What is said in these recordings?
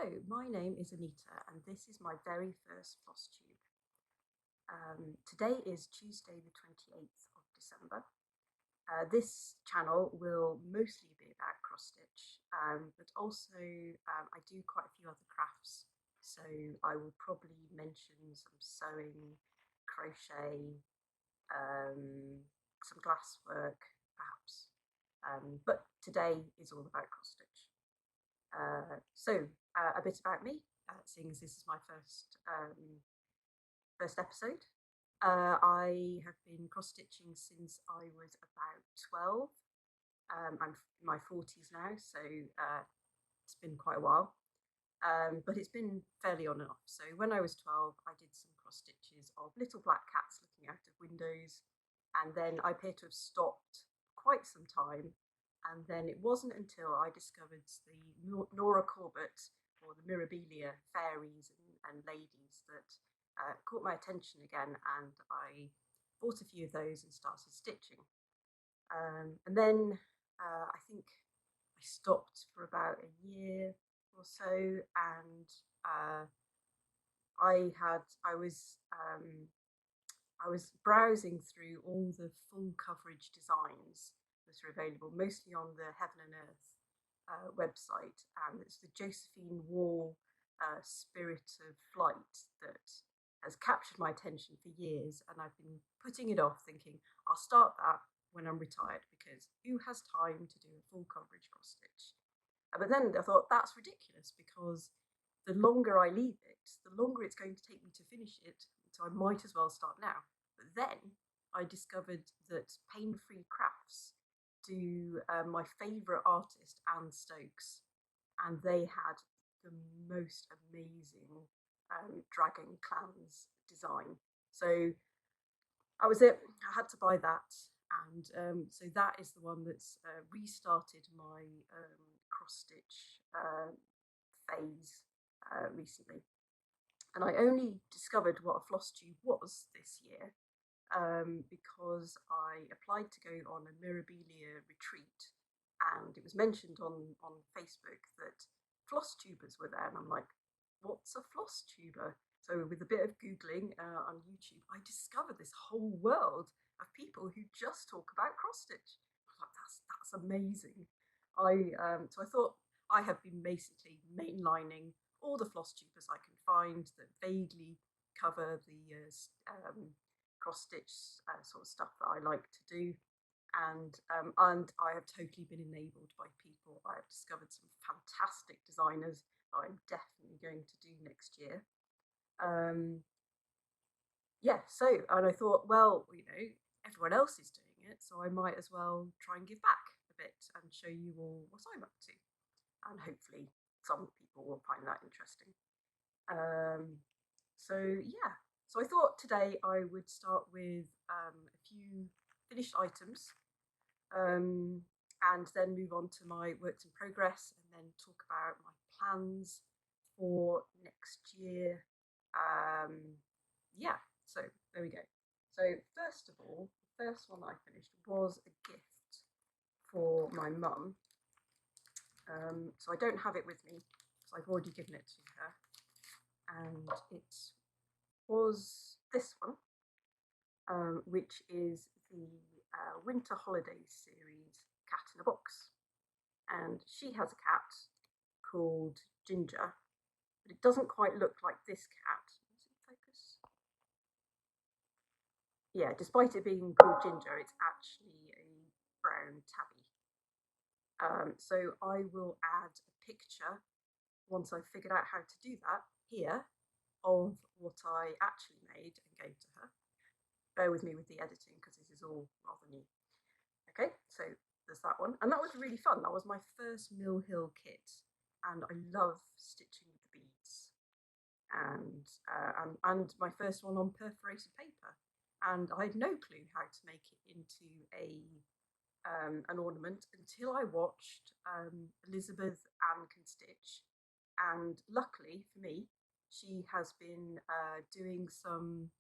My name is Anita and this is my very first FlossTube. Today is Tuesday the 28th of December. This channel will mostly be about cross-stitch, but also I do quite a few other crafts, so I will probably mention some sewing, crochet, some glasswork perhaps, but today is all about cross-stitch. A bit about me, seeing as this is my first episode. I have been cross-stitching since I was about 12. I'm in my 40s now, so it's been quite a while, but it's been fairly on and off. So when I was 12, I did some cross-stitches of little black cats looking out of windows, and then I appear to have stopped quite some time. And then it wasn't until I discovered the Nora Corbett, or the Mirabilia fairies and ladies, that caught my attention again, and I bought a few of those and started stitching. And then I think I stopped for about a year or so, and I was browsing through all the full coverage designs that are available, mostly on the Heaven and Earth website, and it's the Josephine Wall Spirit of Flight that has captured my attention for years, and I've been putting it off, thinking I'll start that when I'm retired, because who has time to do a full coverage cross stitch? But then I thought that's ridiculous, because the longer I leave it, the longer it's going to take me to finish it, so I might as well start now. But then I discovered that Paine Free Crafts do my favourite artist, Stokes, and they had the most amazing dragon clans design. So I had to buy that, and so that is the one that's restarted my cross-stitch phase recently. And I only discovered what a FlossTube was this year because I applied to go on a Mirabilia retreat, and it was mentioned on Facebook that FlossTubers were there, and I'm like, what's a FlossTuber? So with a bit of Googling on YouTube, I discovered this whole world of people who just talk about cross-stitch. I was like, that's amazing. So I thought I have been basically mainlining all the FlossTubers I can find that vaguely cover the cross-stitch sort of stuff that I like to do, and I have totally been enabled by people. I have discovered some fantastic designers that I'm definitely going to do next year. And I thought, well, everyone else is doing it, so I might as well try and give back a bit and show you all what I'm up to, and hopefully some people will find that interesting. So I thought today I would start with a few finished items, and then move on to my works in progress, and then talk about my plans for next year. So there we go. So first of all, the first one I finished was a gift for my mum. So I don't have it with me, so I've already given it to her, and it was this one, which is the Winter Holidays series Cat in a Box. And she has a cat called Ginger, but it doesn't quite look like this cat. Does it focus? Yeah, despite it being called Ginger, it's actually a brown tabby. So I will add a picture, once I've figured out how to do that, here, of what I actually made and gave to her. Bear with me with the editing, because this is all rather new. Okay, so there's that one, and that was really fun. That was my first Mill Hill kit, and I love stitching with the beads, and my first one on perforated paper, and I had no clue how to make it into an ornament until I watched Elizabeth Ann Can Stitch, and luckily for me, she has been doing some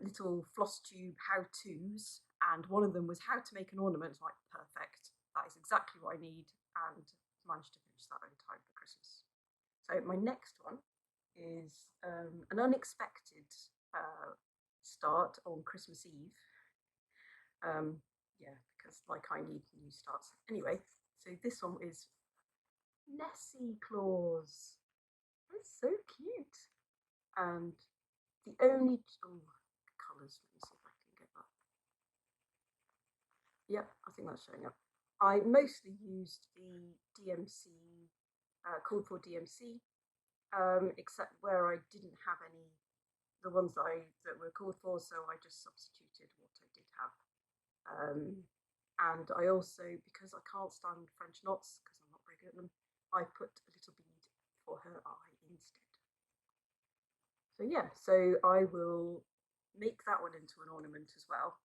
little FlossTube how-tos, and one of them was how to make an ornament. Like, perfect, that is exactly what I need. and managed to finish that in time for Christmas. So my next one is an unexpected start on Christmas Eve. Yeah, because like I need new starts. Anyway, so this one is Nessie Claus. It's so cute. And the only colours, let me see if I can get that. Yep, I think that's showing up. I mostly used the DMC, called for DMC, except where I didn't have any, the ones that were called for, so I just substituted what I did have. And I also, because I can't stand French knots, because I'm not very good at them, I put a little bead for her eye instead. So yeah, so I will make that one into an ornament as well.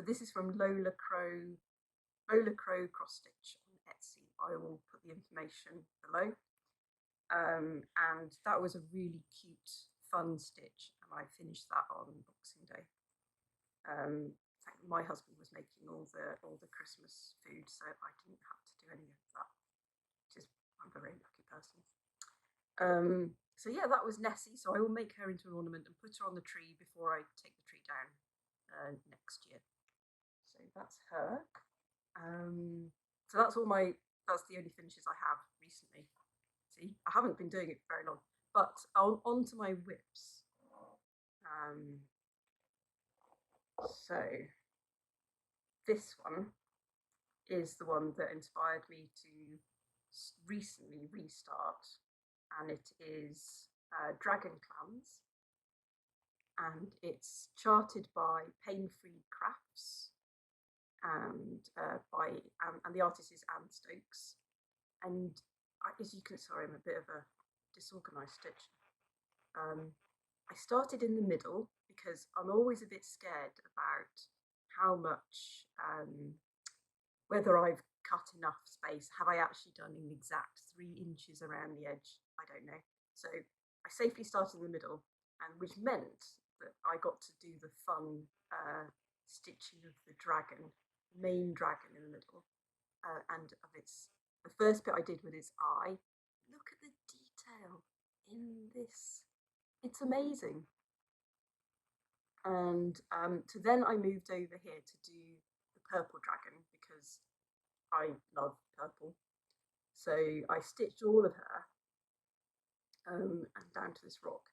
This is from LolaCrowCrossStitch on Etsy. I will put the information below. And that was a really cute, fun stitch, and I finished that on Boxing Day. My husband was making all the Christmas food, so I didn't have to do any of that, which is, I'm a very lucky person. So yeah, that was Nessie. So I will make her into an ornament and put her on the tree before I take the tree down next year. So that's her. So that's the only finishes I have recently. See, I haven't been doing it for very long, but on to my whips. So this one is the one that inspired me to recently restart, and it is Dragon Clans, and it's charted by Paine Crafts, and the artist is Stokes. And as you can, sorry, I'm a bit of a disorganized stitch. I started in the middle because I'm always a bit scared about how much, whether I've cut enough space. Have I actually done an exact 3 inches around the edge? I don't know. So I safely started in the middle, and which meant that I got to do the fun stitching of the dragon, main dragon in the middle, and of its, the first bit I did with its eye. Look at the detail in this. It's amazing. And so then I moved over here to do the purple dragon because I love purple. So I stitched all of her and down to this rock.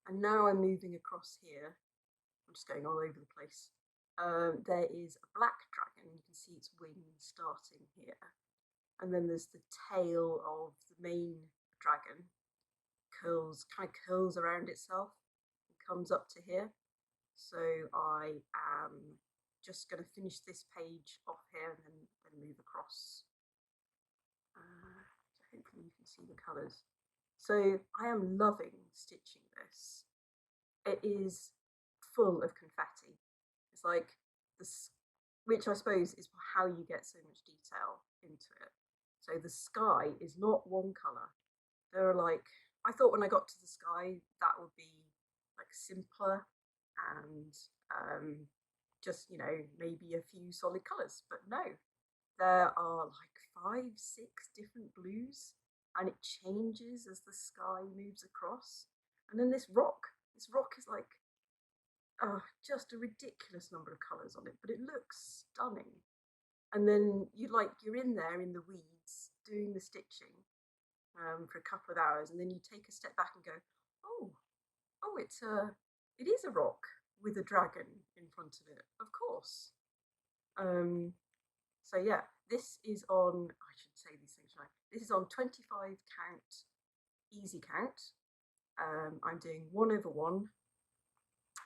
And now I'm moving across here. I'm just going all over the place. There is a black dragon. You can see its wings starting here. And then there's the tail of the main dragon. Kind of curls around itself and comes up to here. So I am just going to finish this page off here and then move across. So hopefully you can see the colours. So I am loving stitching this. It is full of confetti. It's like this, which I suppose is how you get so much detail into it. So the sky is not one colour. There are like, I thought when I got to the sky that would be like simpler and just, you know, maybe a few solid colours, but no, there are like 5, 6 different blues, and it changes as the sky moves across. And then this rock is like just a ridiculous number of colours on it, but it looks stunning. And then you're in there in the weeds doing the stitching for a couple of hours, and then you take a step back and go, oh, it is a rock with a dragon in front of it, of course. So yeah, this is on, I should say these things right, this is on 25 count, easy count. I'm doing 1/1.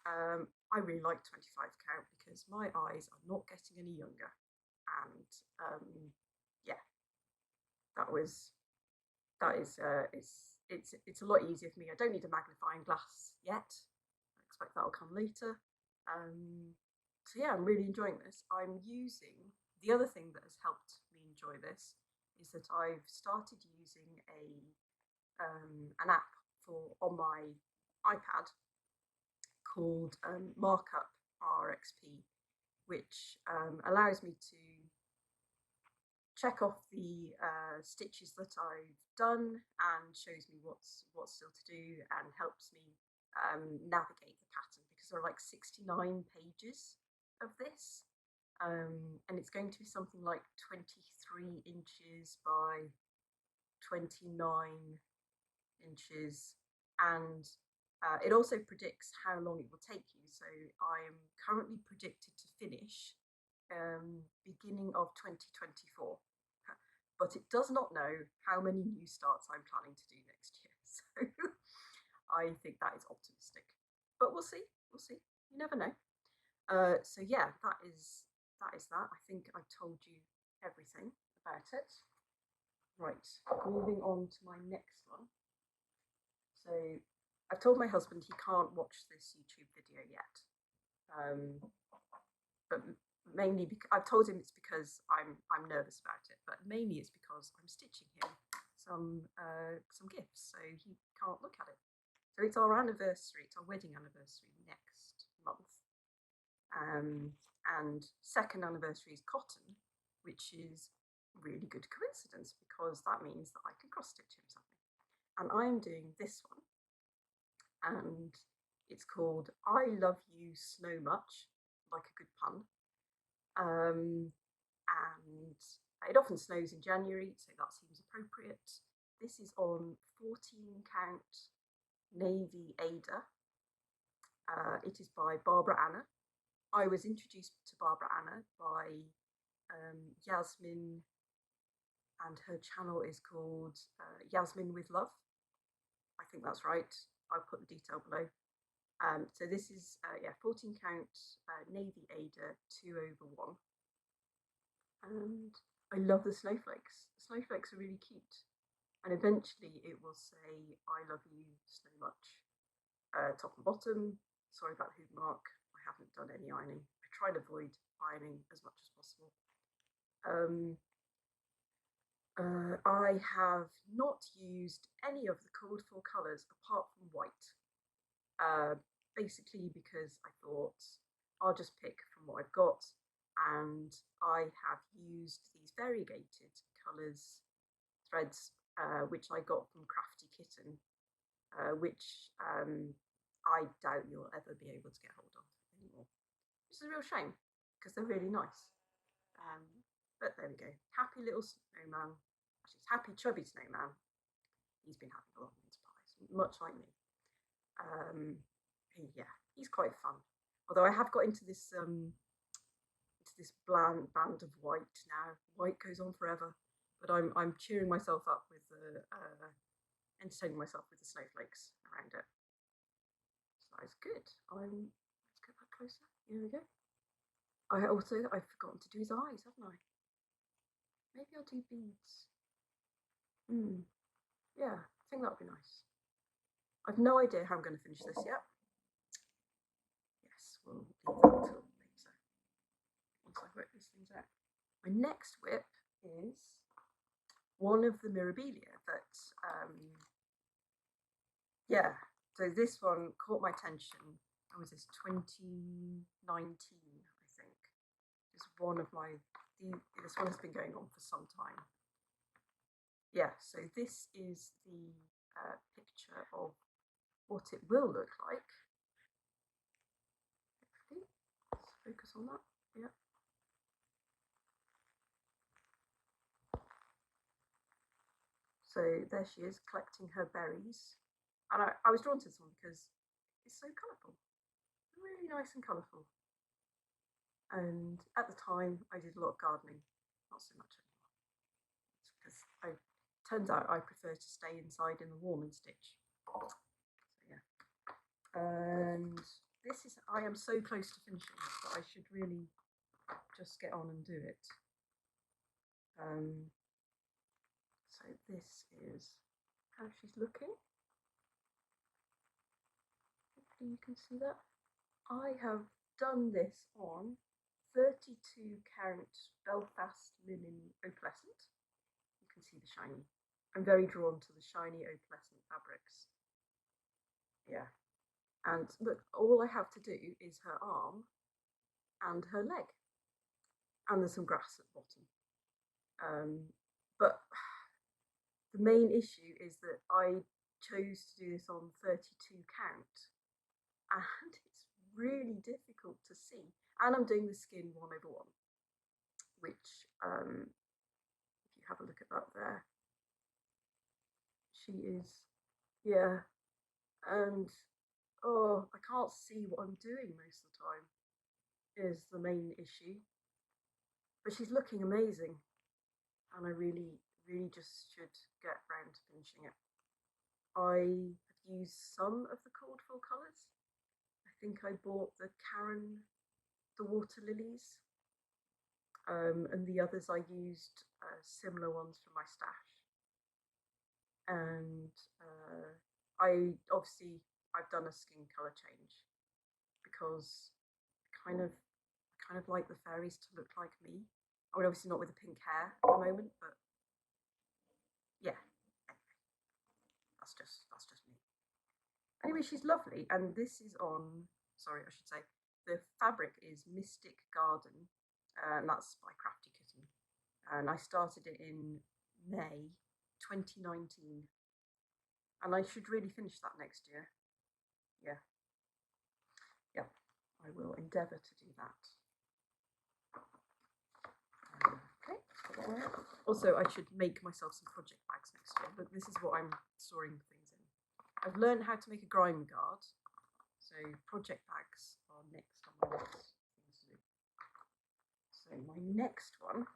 I really like 25 count because my eyes are not getting any younger, and yeah, it's a lot easier for me. I don't need a magnifying glass yet. I expect that'll come later. So yeah, I'm really enjoying this. I'm using, the other thing that has helped me enjoy this is that I've started using an app on my iPad called Markup RXP, which allows me to check off the stitches that I've done and shows me what's still to do and helps me navigate the pattern, because there are like 69 pages of this, and it's going to be something like 23 inches by 29 inches, and it also predicts how long it will take you. So I am currently predicted to finish beginning of 2024, but it does not know how many new starts I'm planning to do next year. So I think that is optimistic, but we'll see. You never know. So yeah, that is that. I think I've told you everything about it. Right, moving on to my next one. So I've told my husband he can't watch this YouTube video yet, but mainly because I've told him it's because I'm nervous about it, but mainly it's because I'm stitching him some gifts, so he can't look at it. So it's our anniversary, it's our wedding anniversary next month, and second anniversary is cotton, which is really good coincidence because that means that I can cross stitch him something. And I'm doing this one, and it's called I Love You Snow Much, like a good pun. And it often snows in January, so that seems appropriate. This is on 14 count Navy Ada. It is by Barbara Anna. I was introduced to Barbara Anna by Yasmin, and her channel is called Yasmin with Love. I think that's right. I'll put the detail below. So this is 14 count Navy Ada 2/1, and I love the snowflakes. The snowflakes are really cute, and eventually it will say I love you so much, top and bottom. Sorry about the hoop mark, I haven't done any ironing. I try to avoid ironing as much as possible. I have not used any of the called for colours apart from white, basically because I thought I'll just pick from what I've got, and I have used these variegated colours threads, which I got from Crafty Kitten, which I doubt you'll ever be able to get hold of anymore, which is a real shame because they're really nice. But there we go. Happy little snowman. Actually, it's happy chubby snowman. He's been having a lot of mince pies, much like me. Yeah, he's quite fun. Although I have got into this bland band of white now. White goes on forever, but I'm cheering myself up with entertaining myself with the snowflakes around it. So that's good. Let's get that closer. Here we go. I've forgotten to do his eyes, haven't I? Maybe I'll do beads. Yeah, I think that'd be nice. I've no idea how I'm going to finish this yet. Yes, we'll leave that till later, once I work these things out. My next whip is one of the Mirabilia that, so this one caught my attention. How was this, 2019, I think. It's one of my, this one has been going on for some time. Yeah, so this is the picture of what it will look like. Hopefully, let's focus on that. Yeah. So there she is collecting her berries, and I was drawn to this one because it's so colourful, really nice and colourful. And at the time, I did a lot of gardening, not so much anymore, because it turns out I prefer to stay inside in the warm and stitch. So yeah, and this is, I am so close to finishing, but I should really just get on and do it. So this is how she's looking. Hopefully you can see that. I have done this on 32 count Belfast linen opalescent. You can see the shiny. I'm very drawn to the shiny opalescent fabrics. Yeah, and look, all I have to do is her arm and her leg, and there's some grass at the bottom. But the main issue is that I chose to do this on 32 count, and it's really difficult to see. And I'm doing the skin 1/1, which, if you have a look at that there, she is, yeah, and oh, I can't see what I'm doing most of the time is the main issue. But she's looking amazing, and I really just should get round to finishing it. I have used some of the cold full colours. I think I bought the water lilies, and the others I used similar ones from my stash. And I've done a skin colour change because I kind of like the fairies to look like me. I mean, obviously not with the pink hair at the moment, but yeah. That's just me. Anyway, she's lovely, and this is on. Sorry, I should say the fabric is Mystic Garden, and that's by Crafty Kitten, and I started it in May 2019, and I should really finish that next year. Yeah, I will endeavour to do that. Okay. Also, I should make myself some project bags next year, but this is what I'm storing things in. I've learned how to make a grime guard, so project bags are next on my list things to do. So my next one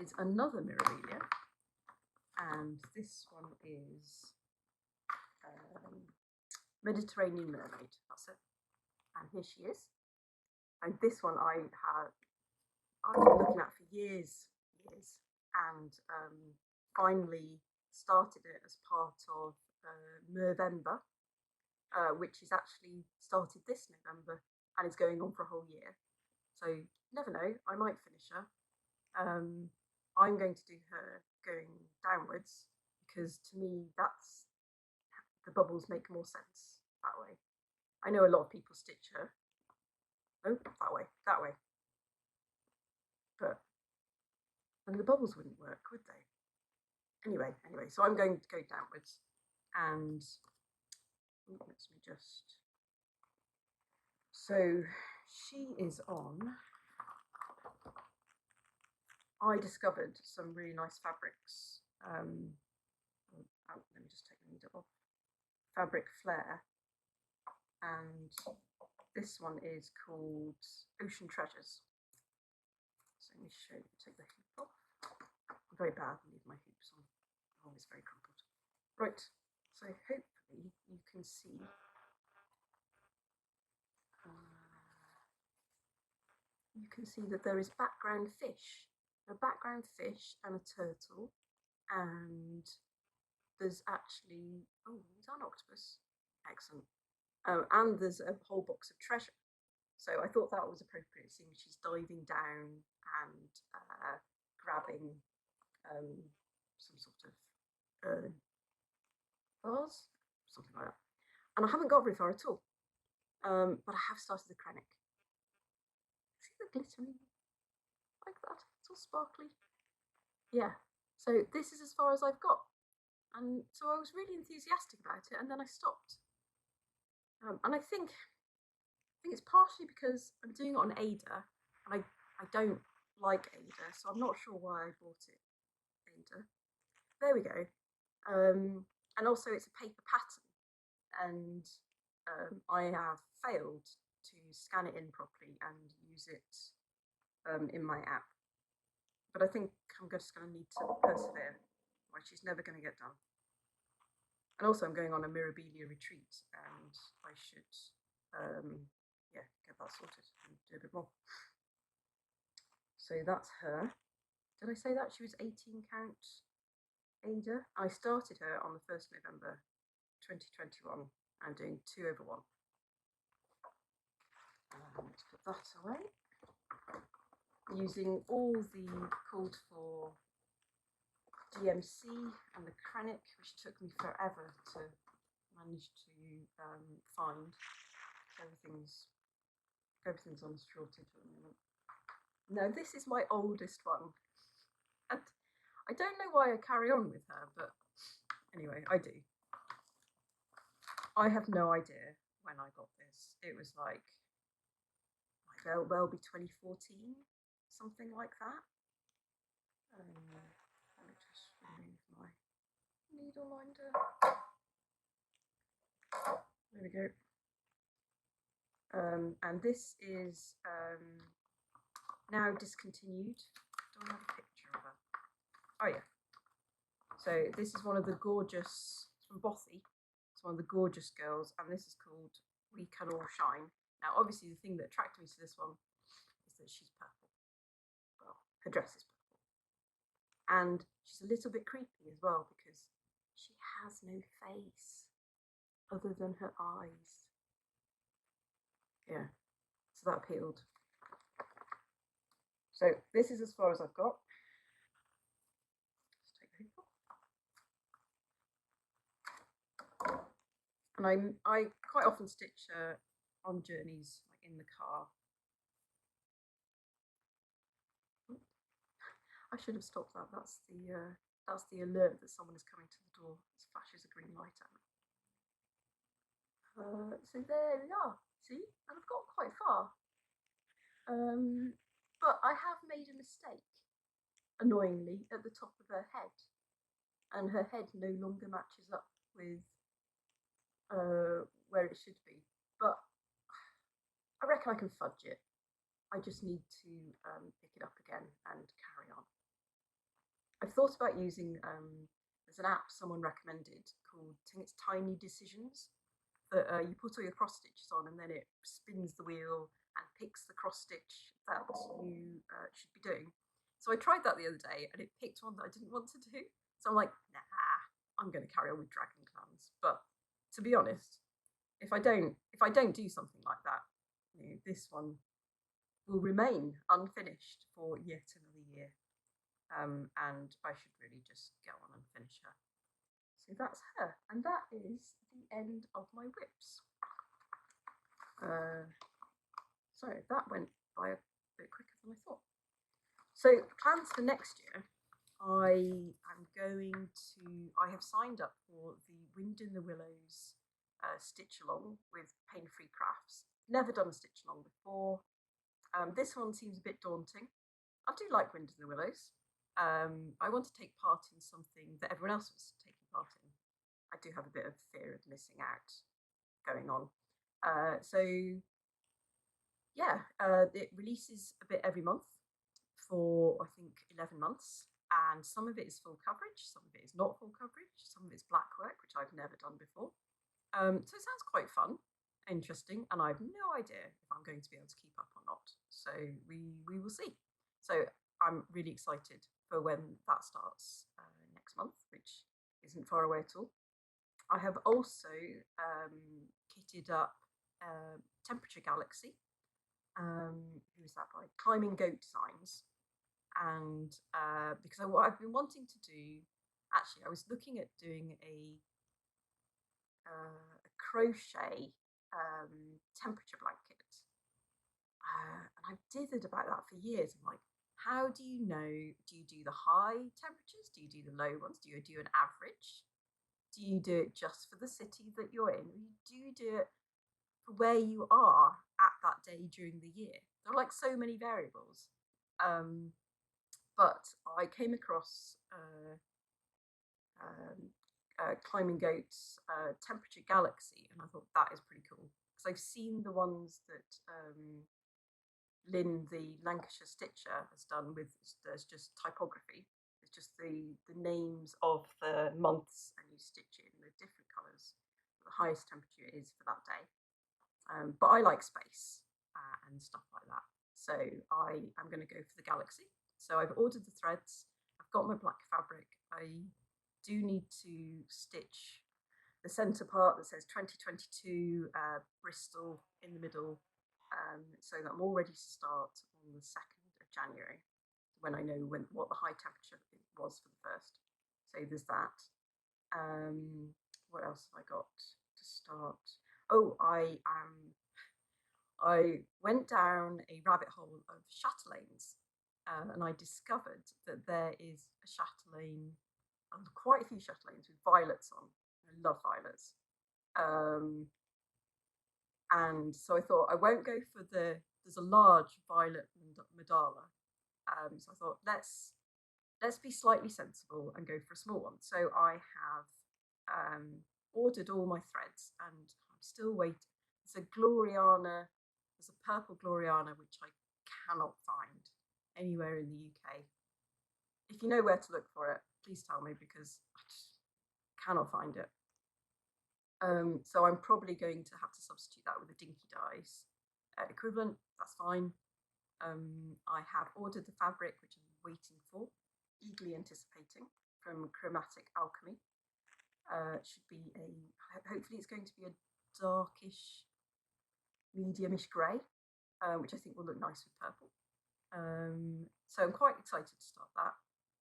is another Mirabilia, and this one is Mediterranean Mermaid. That's it. And here she is. And this one I've been looking at for years, and finally started it as part of Movember, which is actually started this November and is going on for a whole year. So you never know, I might finish her. I'm going to do her going downwards because to me the bubbles make more sense that way. I know a lot of people stitch her. Oh, that way. But and the bubbles wouldn't work, would they? Anyway, so I'm going to go downwards, and let me just. So she is on. I discovered some really nice fabrics. Let me just take the needle off. Fabric Flare, and this one is called Ocean Treasures. So let me show you. Take the hoop off. I'm very bad at leaving my hoops on. I'm always very crumpled. Right. So hopefully you can see. You can see that there is background fish. A background fish and a turtle, and there's actually, oh, is that an octopus? Excellent. And there's a whole box of treasure. So I thought that was appropriate, seeing she's diving down and grabbing some sort of vase, something like that. And I haven't got very far at all, but I have started the Krennic. See the glittering? Like that, it's all sparkly. Yeah, so this is as far as I've got. And so I was really enthusiastic about it, and then I stopped. And I think it's partially because I'm doing it on Ada, and I don't like Ada, so I'm not sure why I bought it. Ada. There we go. And also it's a paper pattern, and I have failed to scan it in properly and use it in my app. But I think I'm just going to need to persevere, or she's never going to get done. And also I'm going on a Mirabilia retreat, and I should get that sorted and do a bit more. So that's her. Did I say that? She was 18 count Ada. I started her on the 1st November 2021. I'm doing 2/1. Let's put that away. Using all the called for DMC and the Krennic, which took me forever to manage to find. Everything's on shortage at the moment. No, this is my oldest one. And I don't know why I carry on with her, but anyway, I do. I have no idea when I got this. It was like well be 2014, something like that. Let me just remove my needle minder. There we go. And this is now discontinued. Do I have a picture of her? Oh yeah. So this is one of the Gorjuss, it's from Bothy. It's one of the Gorjuss girls, and this is called We Can All Shine. Now, obviously, the thing that attracted me to this one is that she's purple. Well, her dress is purple. And she's a little bit creepy as well because she has no face other than her eyes. Yeah, so that appealed. So this is as far as I've got. And I quite often stitch on journeys, like in the car. I should have stopped that. That's the alert that someone is coming to the door. It flashes a green light at me. So there we are. See, and I've got quite far. But I have made a mistake, annoyingly, at the top of her head, and her head no longer matches up with where it should be. But I reckon I can fudge it. I just need to pick it up again and carry on. I've thought about using, there's an app someone recommended called, I think it's Tiny Decisions, that you put all your cross stitches on and then it spins the wheel and picks the cross stitch that you should be doing. So I tried that the other day and it picked one that I didn't want to do. So I'm like, nah, I'm going to carry on with Dragon Clans. But to be honest, if I don't do something like that, you know, this one will remain unfinished for yet another year. And I should really just go on and finish her. So that's her, and that is the end of my whips. So that went by a bit quicker than I thought. So plans for next year, I have signed up for the Wind in the Willows stitch along with Paine Free Crafts. Never done a stitch along before. This one seems a bit daunting. I do like Wind in the Willows. I want to take part in something that everyone else was taking part in. I do have a bit of fear of missing out going on. So yeah, it releases a bit every month for I think 11 months, and some of it is full coverage, some of it is not full coverage, some of it's black work, which I've never done before. So it sounds quite fun, interesting, and I have no idea if I'm going to be able to keep up or not. So we will see. So I'm really excited for when that starts next month, which isn't far away at all. I have also kitted up Temperature Galaxy. Who is that by? Climbing Goat Designs. And because what I've been wanting to do, actually, I was looking at doing a crochet temperature blanket. And I've dithered about that for years. I'm like, how do you know? Do you do the high temperatures? Do you do the low ones? Do you do an average? Do you do it just for the city that you're in? Or do you do it for where you are at that day during the year? There are like so many variables. But I came across Climbing Goat's Temperature Galaxy, and I thought that is pretty cool because I've seen the ones that Lynn, the Lancashire stitcher, has done with there's just typography. It's just the names of the months, and you stitch it in the different colours. The highest temperature is for that day. But I like space and stuff like that, so I am going to go for the Galaxy. So I've ordered the threads. I've got my black fabric. I do need to stitch the centre part that says 2022 Bristol in the middle, so that I'm all ready to start on the 2nd of January when I know what the high temperature was for the first. So there's that. What else have I got to start? Oh, I went down a rabbit hole of chatelaines. and I discovered that there is a chatelaine, quite a few chatelaines with violets on. I love violets. And so I thought I won't go for there's a large violet mandala. So I thought let's be slightly sensible and go for a small one. So I have ordered all my threads and I'm still waiting. There's a Gloriana, there's a purple Gloriana which I cannot find anywhere in the UK. If you know where to look for it, please tell me because I just cannot find it. So I'm probably going to have to substitute that with a Dinky Dyes equivalent. That's fine. I have ordered the fabric which I'm waiting for, eagerly anticipating, from Chromatic Alchemy. It should be hopefully it's going to be a darkish, mediumish grey, which I think will look nice with purple. So I'm quite excited to start that.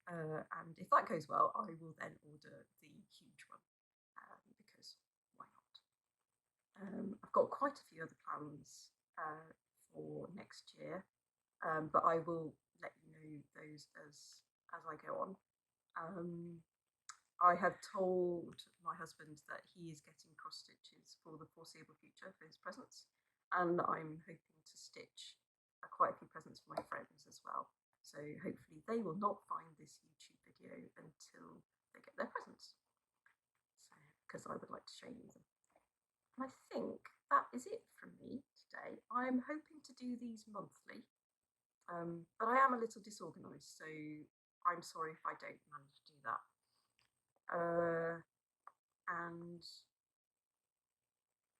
And if that goes well, I will then order the huge one, because why not? I've got quite a few other plans for next year, but I will let you know those as I go on. I have told my husband that he is getting cross stitches for the foreseeable future for his presents, and I'm hoping to stitch quite a few presents for my friends as well. So hopefully they will not find this YouTube video until they get their presents. So, because I would like to show you them. And I think that is it from me today. I'm hoping to do these monthly, but I am a little disorganised, so I'm sorry if I don't manage to do that. And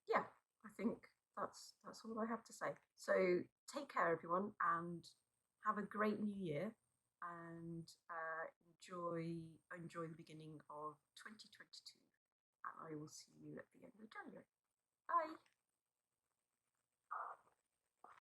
yeah, I think that's all I have to say. So take care, everyone, and have a great new year, and enjoy the beginning of 2022. And I will see you at the end of January. Bye.